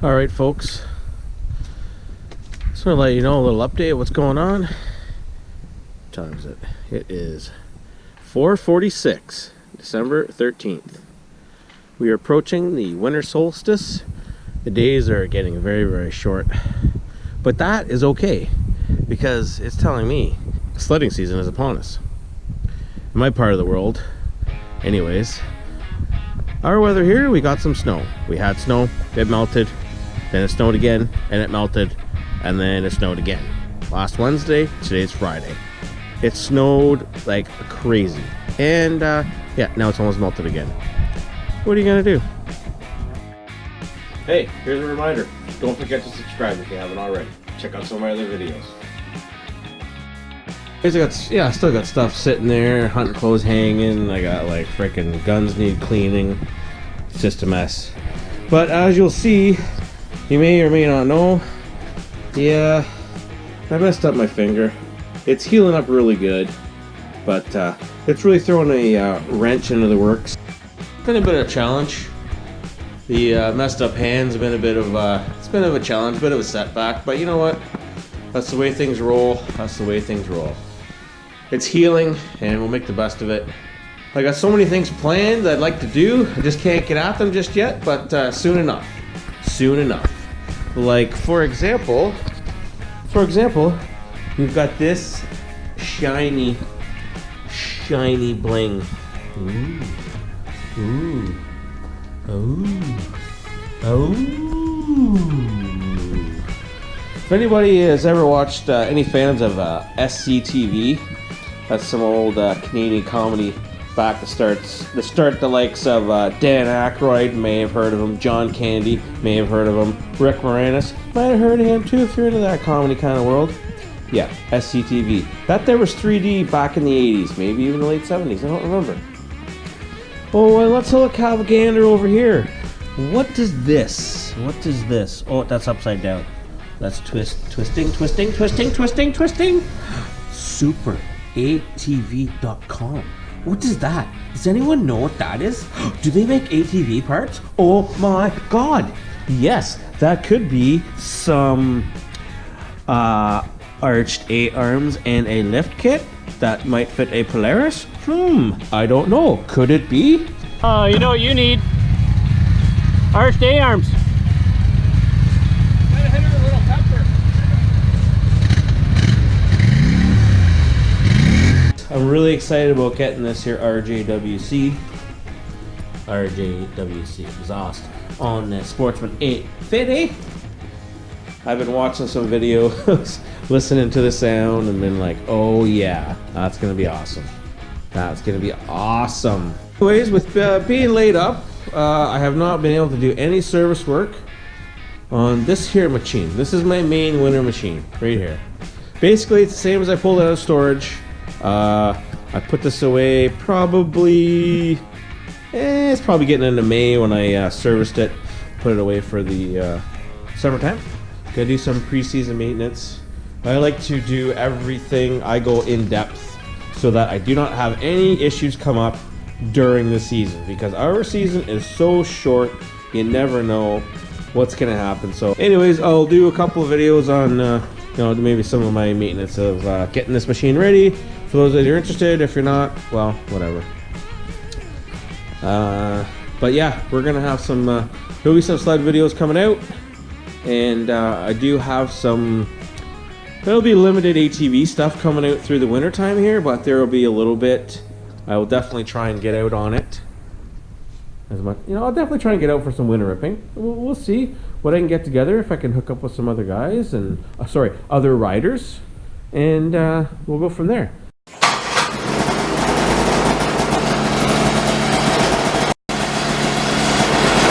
All right, folks. Just want to let you know a little update of what's going on. What time is it? It is 4:46, December 13th. We are approaching the winter solstice. The days are getting very, very short. But that is okay, because it's telling me sledding season is upon us. In my part of the world, anyways, our weather here, we got some snow. We had snow, it melted, then it snowed again, and it melted, and then it snowed again. Last Wednesday, today's Friday. It snowed like crazy. And yeah, now it's almost melted again. What are you gonna do? Hey, here's a reminder. Don't forget to subscribe if you haven't already. Check out some of my other videos. I still got stuff sitting there, hunting clothes hanging. I got like freaking guns need cleaning. It's just a mess. But as you'll see, you may or may not know, yeah, I messed up my finger. It's healing up really good, but it's really throwing a wrench into the works. It's been a bit of a challenge. The messed up hands have been a bit of it's been a challenge, a bit of a setback. But you know what? That's the way things roll. That's the way things roll. It's healing, and we'll make the best of it. I got so many things planned that I'd like to do. I just can't get at them just yet, but soon enough. Soon enough. Like for example, we've got this shiny bling. Ooh. Ooh. Oh. If anybody has ever watched any fans of SCTV, that's some old Canadian comedy back the likes of Dan Aykroyd, may have heard of him. John Candy, may have heard of him. Rick Moranis, might have heard of him too if you're into that comedy kind of world. Yeah, SCTV. That there was 3D back in the 80s, maybe even the late 70s, I don't remember. Oh, well, let's look, have a gander over here. What is this? What is this? Oh, that's upside down. That's twisting. SuperATV.com. What is that? Does anyone know what that is? Do they make ATV parts? Oh my god. Yes, that could be some arched A-arms and a lift kit that might fit a Polaris. I don't know. Could it be? You know what you need? Arched A-arms. Might have hit her a little pepper. I'm really excited about getting this here RJWC exhaust on the Sportsman 850. I've been watching some videos, listening to the sound, and been like, oh yeah, that's gonna be awesome. That's gonna be awesome. Anyways, with being laid up, I have not been able to do any service work on this here machine. This is my main winter machine, right here. Basically, it's the same as I pulled it out of storage. I put this away probably, it's probably getting into May when I serviced it. Put it away for the summertime. Gotta do some pre-season maintenance. I like to do everything. I go in depth so that I do not have any issues come up during the season, because our season is so short, you never know what's gonna happen. So anyways, I'll do a couple of videos on you know, maybe some of my maintenance of getting this machine ready. For those that are interested, if you're not, well, whatever. But yeah, we're gonna have some there'll be some sled videos coming out, and I do have some, there'll be limited ATV stuff coming out through the winter time here, but there will be a little bit. I will definitely try and get out on it as much. You know, I'll definitely try and get out for some winter ripping. We'll see what I can get together, if I can hook up with some other guys and other riders, and we'll go from there.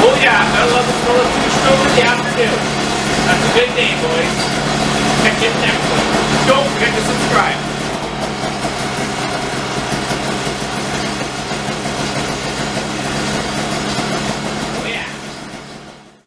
Oh yeah, I love the smell of fish over the afternoon. That's a good day, boys. Catch you next one. Don't forget to subscribe.